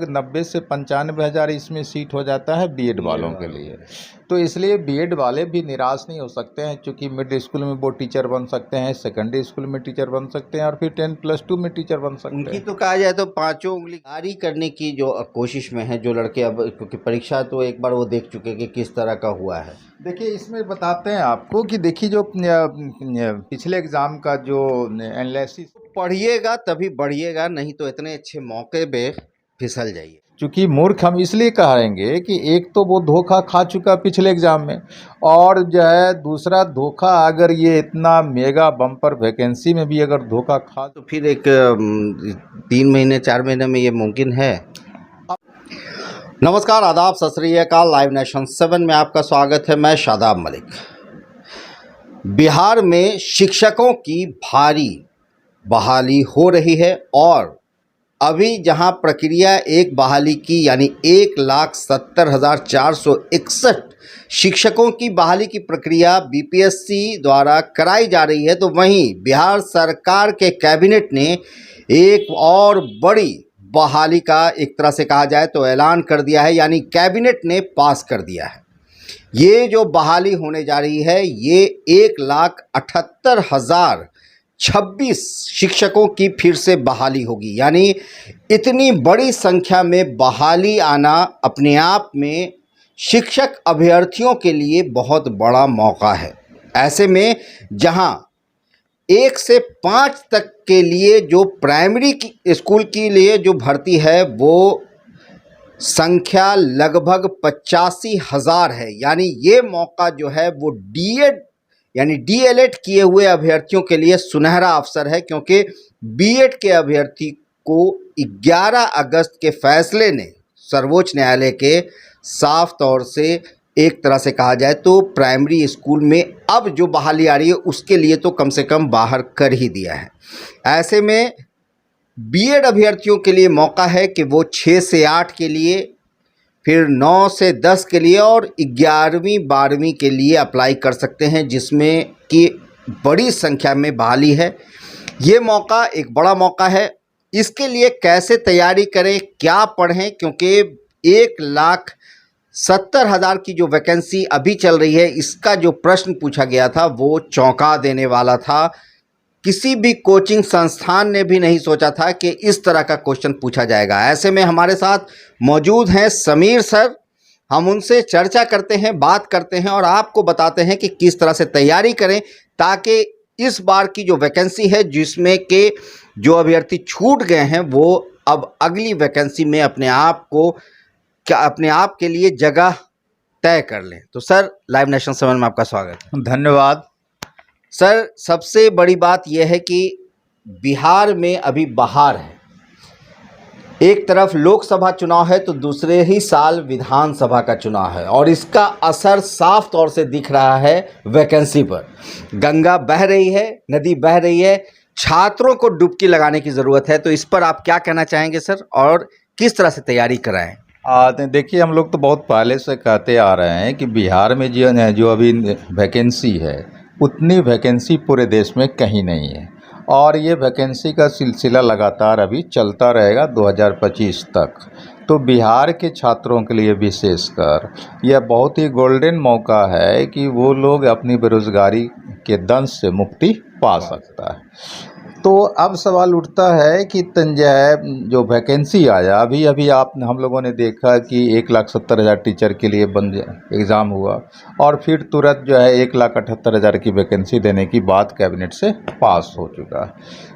90 से 95 हज़ार इसमें सीट हो जाता है बीएड वालों के लिए। तो इसलिए बीएड वाले भी निराश नहीं हो सकते हैं, क्योंकि मिडिल स्कूल में वो टीचर बन सकते हैं, सेकेंडरी स्कूल में टीचर बन सकते हैं और फिर 10+2 में टीचर बन सकते उनकी हैं। तो कहा जाए तो पांचों उंगली जारी करने की जो कोशिश में है जो लड़के, अब क्योंकि परीक्षा तो एक बार वो देख चुके कि किस तरह का हुआ है। देखिए, इसमें बताते हैं आपको कि देखिए जो पिछले एग्ज़ाम का जो एनालिसिस, पढ़िएगा तभी बढ़िएगा, नहीं तो इतने अच्छे मौके पे फिसल जाइए। चूँकि मूर्ख हम इसलिए कहेंगे कि एक तो वो धोखा खा चुका पिछले एग्ज़ाम में, और जो है दूसरा धोखा, अगर ये इतना मेगा बम्पर वैकेंसी में भी अगर धोखा खा तो फिर एक 3 महीने 4 महीने में ये मुमकिन है। नमस्कार, आदाब, सत श्री अकाल। लाइव नेशन 7 में आपका स्वागत है। मैं शादाब मलिक। बिहार में शिक्षकों की भारी बहाली हो रही है और अभी जहां प्रक्रिया एक बहाली की यानी 1,70,461 शिक्षकों की बहाली की प्रक्रिया बीपीएससी द्वारा कराई जा रही है, तो वहीं बिहार सरकार के कैबिनेट ने एक और बड़ी बहाली का एक तरह से कहा जाए तो ऐलान कर दिया है, यानी कैबिनेट ने पास कर दिया है। ये जो बहाली होने जा रही है ये 1,78,026 शिक्षकों की फिर से बहाली होगी। यानी इतनी बड़ी संख्या में बहाली आना अपने आप में शिक्षक अभ्यर्थियों के लिए बहुत बड़ा मौका है। ऐसे में जहां 1 से 5 तक के लिए जो प्राइमरी स्कूल के लिए जो भर्ती है वो संख्या लगभग 85,000 है, यानी ये मौका जो है वो डीएड यानी डीएलएड किए हुए अभ्यर्थियों के लिए सुनहरा अवसर है, क्योंकि बीएड के अभ्यर्थी को 11 अगस्त के फैसले ने सर्वोच्च न्यायालय के साफ तौर से एक तरह से कहा जाए तो प्राइमरी स्कूल में अब जो बहाली आ रही है उसके लिए तो कम से कम बाहर कर ही दिया है। ऐसे में बीएड अभ्यर्थियों के लिए मौका है कि वो 6 से 8 के लिए, फिर 9 से 10 के लिए और 11वीं 12वीं के लिए अप्लाई कर सकते हैं, जिसमें कि बड़ी संख्या में बहाली है। ये मौका एक बड़ा मौका है। इसके लिए कैसे तैयारी करें, क्या पढ़ें, क्योंकि 1,70,000 की जो वैकेंसी अभी चल रही है इसका जो प्रश्न पूछा गया था वो चौंका देने वाला था। किसी भी कोचिंग संस्थान ने भी नहीं सोचा था कि इस तरह का क्वेश्चन पूछा जाएगा। ऐसे में हमारे साथ मौजूद हैं समीर सर। हम उनसे चर्चा करते हैं, बात करते हैं और आपको बताते हैं कि किस तरह से तैयारी करें ताकि इस बार की जो वैकेंसी है जिसमें के जो अभ्यर्थी छूट गए हैं वो अब अगली वैकेंसी में अपने आप के लिए जगह तय कर लें। तो सर, लाइव नेशन 7 में आपका स्वागत है। धन्यवाद सर, सबसे बड़ी बात यह है कि बिहार में अभी बहार है। एक तरफ लोकसभा चुनाव है तो दूसरे ही साल विधानसभा का चुनाव है और इसका असर साफ तौर से दिख रहा है वैकेंसी पर। गंगा बह रही है, नदी बह रही है, छात्रों को डुबकी लगाने की ज़रूरत है। तो इस पर आप क्या कहना चाहेंगे सर, और किस तरह से तैयारी कराएं? देखिए, हम लोग तो बहुत पहले से कहते आ रहे हैं कि बिहार में जो अभी वैकेंसी है उतनी वैकेंसी पूरे देश में कहीं नहीं है, और ये वैकेंसी का सिलसिला लगातार अभी चलता रहेगा 2025 तक। तो बिहार के छात्रों के लिए विशेषकर यह बहुत ही गोल्डन मौका है कि वो लोग अपनी बेरोज़गारी के दंश से मुक्ति पा सकता है। तो अब सवाल उठता है कि जो वैकेंसी आया अभी हम लोगों ने देखा कि 1,70,000 टीचर के लिए एग्ज़ाम हुआ और फिर तुरंत जो है 1,78,000 की वैकेंसी देने की बात कैबिनेट से पास हो चुका है।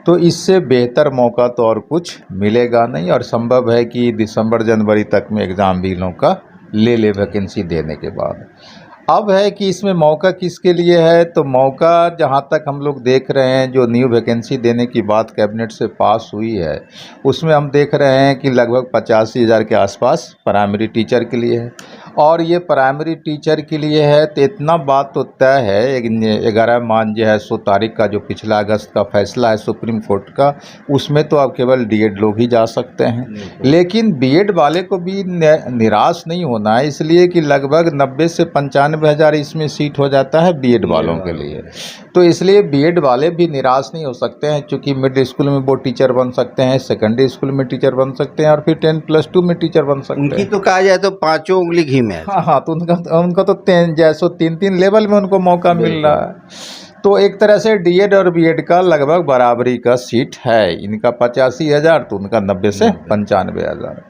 तो इससे बेहतर मौका तो और कुछ मिलेगा नहीं, और संभव है कि दिसंबर जनवरी तक में एग्ज़ाम भी लोगों का ले वैकेंसी देने के बाद। अब है कि इसमें मौका किसके लिए है, तो मौका जहां तक हम लोग देख रहे हैं जो न्यू वैकेंसी देने की बात कैबिनेट से पास हुई है उसमें हम देख रहे हैं कि लगभग 85,000 के आसपास प्राइमरी टीचर के लिए है और ये प्राइमरी टीचर के लिए है। तो इतना बात तो तय है, 11 मान जो है 100 तारीख का जो पिछला अगस्त का फैसला है सुप्रीम कोर्ट का, उसमें तो अब केवल डीएड लोग ही जा सकते हैं। लेकिन बीएड वाले को भी निराश नहीं होना है, इसलिए कि लगभग 90 से 95 हज़ार इसमें सीट हो जाता है बीएड वालों के लिए। तो इसलिए बीएड वाले भी निराश नहीं हो सकते हैं, क्योंकि मिडिल स्कूल में वो टीचर बन सकते हैं, सेकेंडरी स्कूल में टीचर बन सकते हैं और फिर 10+2 में टीचर बन सकते हैं। उनकी तो कहा जाए तो पांचों उंगली घी में है। हाँ, तो उनका तो जैसो 3-3 लेवल में उनको मौका मिल रहा है। तो एक तरह से डीएड और बीएड का लगभग बराबरी का सीट है, इनका 85,000 तो उनका 90 से 95,000।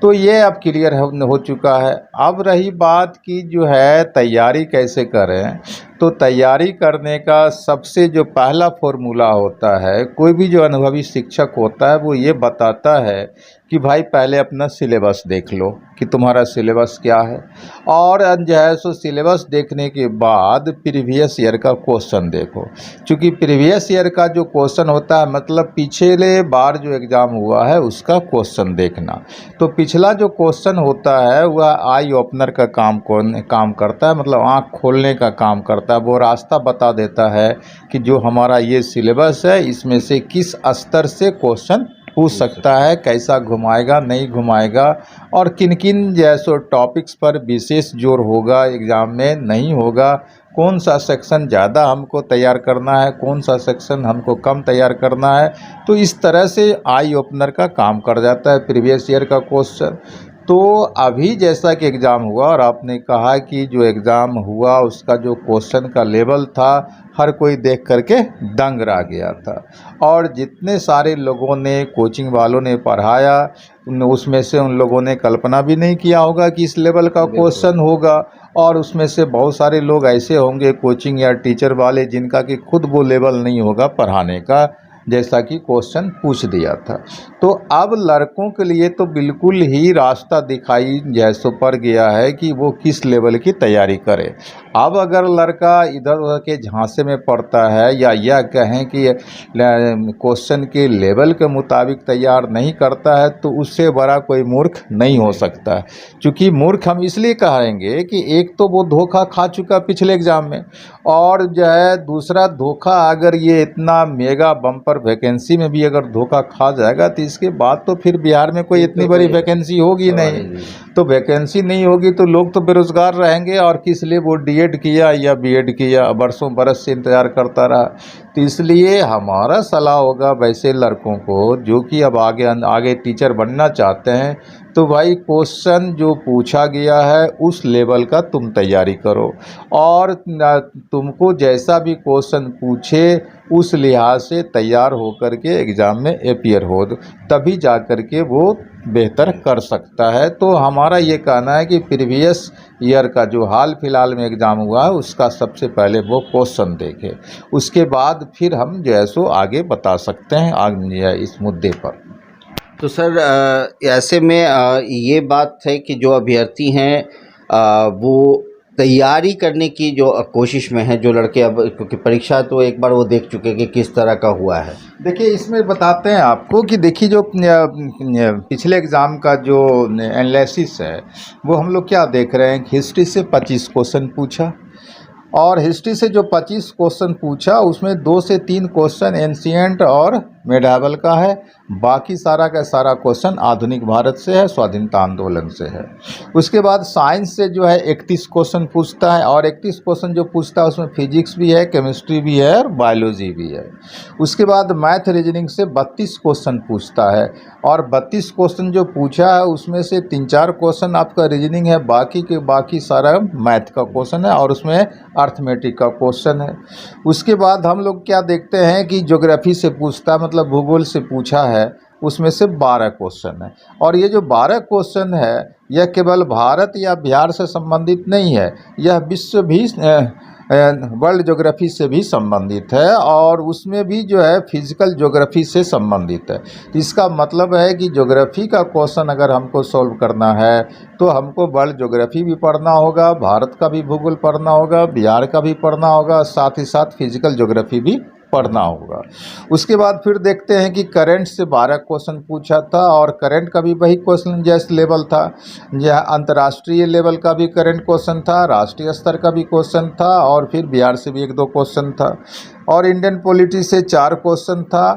तो ये अब क्लियर हो चुका है। अब रही बात की जो है तैयारी कैसे करें, तो तैयारी करने का सबसे जो पहला फॉर्मूला होता है, कोई भी जो अनुभवी शिक्षक होता है वो ये बताता है कि भाई पहले अपना सिलेबस देख लो कि तुम्हारा सिलेबस क्या है, और जो है सो सिलेबस देखने के बाद प्रीवियस ईयर का क्वेश्चन देखो। क्योंकि प्रीवियस ईयर का जो क्वेश्चन होता है मतलब पिछले बार जो एग्ज़ाम हुआ है उसका क्वेश्चन देखना। तो पिछला जो क्वेश्चन होता है वह आई ओपनर का काम करता है, मतलब आँख खोलने का काम करता है। वो रास्ता बता देता है कि जो हमारा ये सिलेबस है इसमें से किस स्तर से क्वेश्चन पूछ सकता है, कैसा घुमाएगा नहीं घुमाएगा, और किन किन जैसो टॉपिक्स पर विशेष जोर होगा एग्ज़ाम में नहीं होगा, कौन सा सेक्शन ज़्यादा हमको तैयार करना है, कौन सा सेक्शन हमको कम तैयार करना है। तो इस तरह से आई ओपनर का काम कर जाता है प्रीवियस ईयर का क्वेश्चन। तो अभी जैसा कि एग्ज़ाम हुआ और आपने कहा कि जो एग्ज़ाम हुआ उसका जो क्वेश्चन का लेवल था हर कोई देख करके दंग रह गया था, और जितने सारे लोगों ने कोचिंग वालों ने पढ़ाया उसमें से उन लोगों ने कल्पना भी नहीं किया होगा कि इस लेवल का क्वेश्चन होगा। और उसमें से बहुत सारे लोग ऐसे होंगे कोचिंग या टीचर वाले जिनका कि खुद वो लेवल नहीं होगा पढ़ाने का, जैसा कि क्वेश्चन पूछ दिया था। तो अब लड़कों के लिए तो बिल्कुल ही रास्ता दिखाई जैसो पड़ गया है कि वो किस लेवल की तैयारी करे। अब अगर लड़का इधर उधर के झांसे में पड़ता है या यह कहें कि क्वेश्चन के लेवल के मुताबिक तैयार नहीं करता है तो उससे बड़ा कोई मूर्ख नहीं हो सकता है। क्योंकि मूर्ख हम इसलिए कहेंगे कि एक तो वो धोखा खा चुका पिछले एग्ज़ाम में, और जो है दूसरा धोखा अगर ये इतना मेगा बम्पर वैकेंसी में भी अगर धोखा खा जाएगा तो इसके बाद तो फिर बिहार में कोई इतनी बड़ी वैकेंसी होगी नहीं। तो वैकेंसी नहीं होगी तो लोग तो बेरोज़गार रहेंगे, और किस लिए वो डीएड किया या बीएड किया, बरसों बरस से इंतज़ार करता रहा। तो इसलिए हमारा सलाह होगा वैसे लड़कों को जो कि अब आगे टीचर बनना चाहते हैं, तो भाई क्वेश्चन जो पूछा गया है उस लेवल का तुम तैयारी करो, और तुमको जैसा भी क्वेश्चन पूछे उस लिहाज से तैयार होकर के एग्ज़ाम में अपीयर हो, तभी जा कर के वो बेहतर कर सकता है। तो हमारा ये कहना है कि प्रीवियस ईयर का जो हाल फिलहाल में एग्ज़ाम हुआ है उसका सबसे पहले वो क्वेश्चन देखे, उसके बाद फिर हम जो है सो आगे बता सकते हैं आगे इस मुद्दे पर। तो सर ऐसे में ये बात है कि जो अभ्यर्थी हैं वो तैयारी करने की जो कोशिश में है, जो लड़के अब क्योंकि परीक्षा तो एक बार वो देख चुके कि किस तरह का हुआ है। देखिए इसमें बताते हैं आपको कि देखिए जो पिछले एग्ज़ाम का जो एनालिसिस है वो हम लोग क्या देख रहे हैं, हिस्ट्री से 25 क्वेश्चन पूछा, और हिस्ट्री से जो 25 क्वेश्चन पूछा उसमें 2 से 3 क्वेश्चन एंशिएंट और मेडावल का है, बाकी सारा का सारा क्वेश्चन आधुनिक भारत से है, स्वाधीनता आंदोलन से है। उसके बाद साइंस से जो है 31 क्वेश्चन पूछता है, और 31 क्वेश्चन जो पूछता है उसमें फिजिक्स भी है, केमिस्ट्री भी है और बायोलॉजी भी है। उसके बाद मैथ रीजनिंग से 32 क्वेश्चन पूछता है, और 32 क्वेश्चन जो पूछा है उसमें से 3-4 क्वेश्चन आपका रीजनिंग है, बाकी के बाकी सारा मैथ का क्वेश्चन है, और उसमें अर्थमेटिक का क्वेश्चन है। उसके बाद हम लोग क्या देखते हैं कि ज्योग्राफी से पूछता है, मतलब भूगोल से पूछा है, उसमें से 12 क्वेश्चन है। और ये जो 12 क्वेश्चन है यह केवल भारत या बिहार से संबंधित नहीं है, यह विश्व भी वर्ल्ड ज्योग्राफी से भी संबंधित है, और उसमें भी जो है फिजिकल ज्योग्राफी से संबंधित है। इसका मतलब है कि ज्योग्राफी का क्वेश्चन अगर हमको सॉल्व करना है तो हमको वर्ल्ड ज्योग्राफी भी पढ़ना होगा, भारत का भी भूगोल पढ़ना होगा, बिहार का भी पढ़ना होगा, साथ ही साथ फिजिकल ज्योग्राफी भी पढ़ना होगा। उसके बाद फिर देखते हैं कि करंट से 12 क्वेश्चन पूछा था, और करंट का भी वही क्वेश्चन जैसे लेवल था, जहाँ अंतर्राष्ट्रीय लेवल का भी करंट क्वेश्चन था, राष्ट्रीय स्तर का भी क्वेश्चन था, और फिर बिहार से भी 1-2 क्वेश्चन था, और इंडियन पॉलिटी से 4 क्वेश्चन था।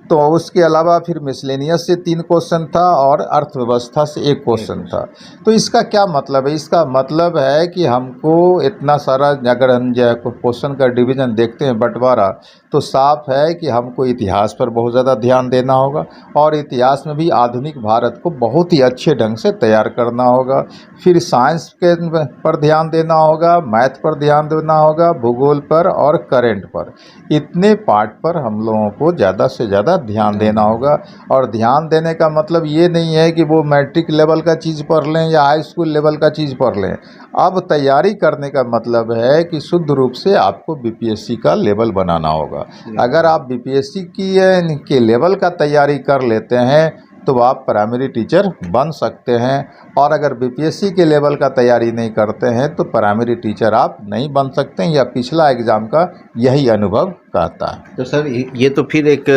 तो उसके अलावा फिर मिसलेनियस से 3 क्वेश्चन था, और अर्थव्यवस्था से 1 क्वेश्चन था। तो इसका क्या मतलब है? इसका मतलब है कि हमको इतना सारा, अगर हम जो है क्वेश्चन का डिवीज़न देखते हैं, बंटवारा, तो साफ है कि हमको इतिहास पर बहुत ज़्यादा ध्यान देना होगा, और इतिहास में भी आधुनिक भारत को बहुत ही अच्छे ढंग से तैयार करना होगा। फिर साइंस के पर ध्यान देना होगा, मैथ पर ध्यान देना होगा, भूगोल पर और करंट पर। इतने पार्ट पर हम लोगों को ज़्यादा से ज़्यादा ध्यान देना होगा। और ध्यान देने का मतलब ये नहीं है कि वो मैट्रिक लेवल का चीज़ पढ़ लें या हाई स्कूल लेवल का चीज़ पढ़ लें। अब तैयारी करने का मतलब है कि शुद्ध रूप से आपको बीपीएससी का लेवल बनाना होगा। अगर आप बीपीएससी के लेवल का तैयारी कर लेते हैं तो आप प्राइमरी टीचर बन सकते हैं, और अगर बीपीएससी के लेवल का तैयारी नहीं करते हैं तो प्राइमरी टीचर आप नहीं बन सकते हैं। या पिछला एग्ज़ाम का यही अनुभव कहता है। तो सर ये तो फिर एक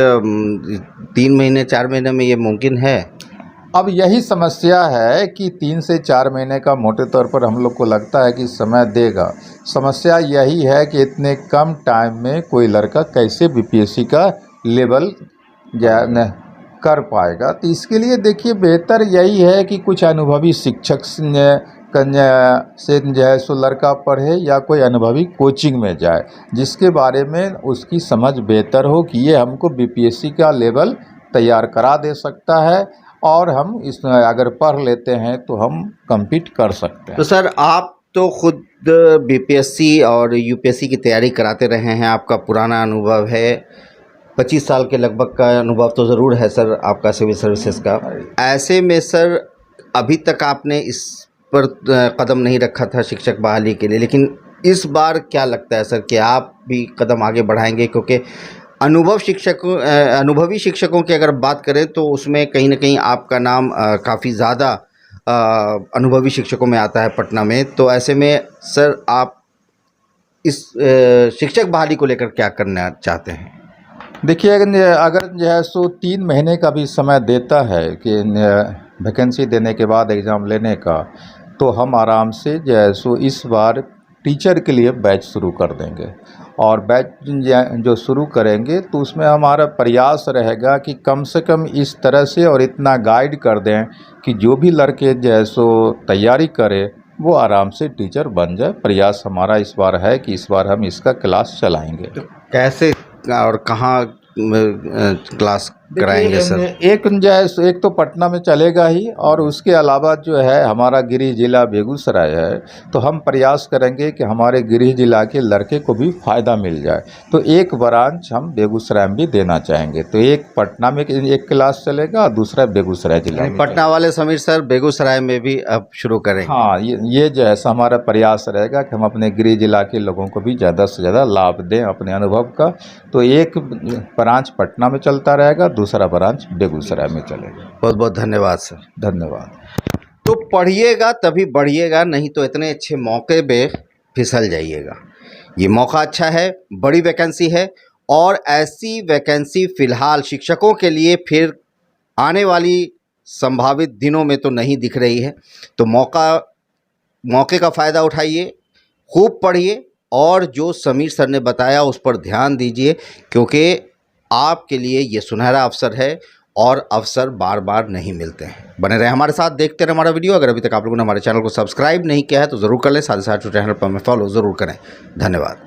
3 महीने 4 महीने में ये मुमकिन है? अब यही समस्या है कि 3 से 4 महीने का मोटे तौर पर हम लोग को लगता है कि समय देगा। समस्या यही है कि इतने कम टाइम में कोई लड़का कैसे बीपीएससी का लेवल कर पाएगा। तो इसके लिए देखिए, बेहतर यही है कि कुछ अनुभवी शिक्षक से जो है सो लड़का पढ़े, या कोई अनुभवी कोचिंग में जाए जिसके बारे में उसकी समझ बेहतर हो कि ये हमको बीपीएससी का लेवल तैयार करा दे सकता है, और हम इसमें अगर पढ़ लेते हैं तो हम कम्पीट कर सकते हैं। तो सर आप तो खुद बीपीएससी और यूपीएससी की तैयारी कराते रहे हैं, आपका पुराना अनुभव है, 25 साल के लगभग का अनुभव तो ज़रूर है सर आपका सिविल सर्विसेज का। ऐसे में सर अभी तक आपने इस पर कदम नहीं रखा था शिक्षक बहाली के लिए, लेकिन इस बार क्या लगता है सर कि आप भी कदम आगे बढ़ाएंगे? क्योंकि अनुभवी शिक्षकों की अगर बात करें तो उसमें कहीं ना कहीं आपका नाम काफ़ी ज़्यादा अनुभवी शिक्षकों में आता है पटना में। तो ऐसे में सर आप इस शिक्षक बहाली को लेकर क्या करना चाहते हैं? देखिए, अगर जो है सो 3 महीने का भी समय देता है कि वैकेंसी देने के बाद एग्ज़ाम लेने का, तो हम आराम से जो है सो इस बार टीचर के लिए बैच शुरू कर देंगे। और बैच जो शुरू करेंगे तो उसमें हमारा प्रयास रहेगा कि कम से कम इस तरह से और इतना गाइड कर दें कि जो भी लड़के जो है सो तैयारी करें वो आराम से टीचर बन जाए। प्रयास हमारा इस बार है कि इस बार हम इसका क्लास चलाएंगे। तो कैसे और कहाँ क्लास कराएंगे सर? एक तो पटना में चलेगा ही, और उसके अलावा जो है हमारा गृह जिला बेगूसराय है, तो हम प्रयास करेंगे कि हमारे गृह जिला के लड़के को भी फ़ायदा मिल जाए। तो एक ब्रांच हम बेगूसराय में भी देना चाहेंगे। तो एक पटना में एक क्लास चलेगा, दूसरा बेगूसराय जिला में। पटना वाले समीर सर बेगूसराय में भी अब शुरू करेंगे? हाँ, ये जो है हमारा प्रयास रहेगा कि हम अपने गृह जिला के लोगों को भी ज़्यादा से ज़्यादा लाभ दें अपने अनुभव का। तो एक ब्रांच पटना में चलता रहेगा, दूसरा ब्रांच बेगूसराय में चलेगा। बहुत बहुत धन्यवाद सर। धन्यवाद। तो पढ़िएगा तभी बढ़िएगा, नहीं तो इतने अच्छे मौके पे फिसल जाइएगा। ये मौका अच्छा है, बड़ी वैकेंसी है, और ऐसी वैकेंसी फ़िलहाल शिक्षकों के लिए फिर आने वाली संभावित दिनों में तो नहीं दिख रही है। तो मौके का फ़ायदा उठाइए, खूब पढ़िए, और जो समीर सर ने बताया उस पर ध्यान दीजिए, क्योंकि आपके लिए ये सुनहरा अवसर है, और अवसर बार बार नहीं मिलते हैं। बने रहे हमारे साथ, देखते रहे हमारा वीडियो। अगर अभी तक आप लोगों ने हमारे चैनल को सब्सक्राइब नहीं किया है तो ज़रूर कर लें, साथ ही साथ चैनल पर हमें फॉलो ज़रूर करें। धन्यवाद।